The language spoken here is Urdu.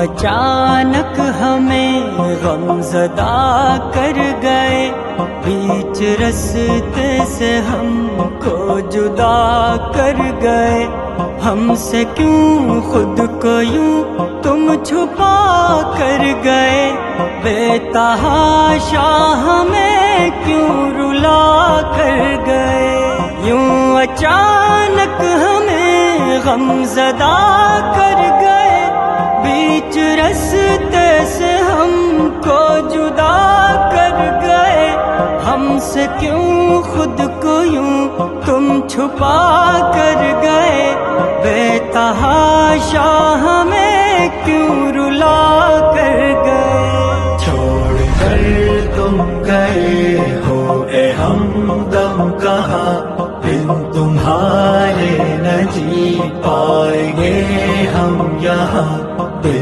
اچانک ہمیں غم زدہ کر گئے، بیچ رستے سے ہم کو جدا کر گئے، ہم سے کیوں خود کو یوں تم چھپا کر گئے، بے تحاشا ہمیں کیوں رلا کر گئے، یوں اچانک ہمیں غم زدہ کر گئے، بیچ رستے سے ہم کو جدا کر گئے، ہم سے کیوں خود کو یوں تم چھپا کر گئے، بے تحاشا ہمیں کیوں رلا کر گئے، چھوڑ کر تم گئے ہو اے ہمدم کہاں، بن تمہارے نہ جی پائیں گے ہم یہاں،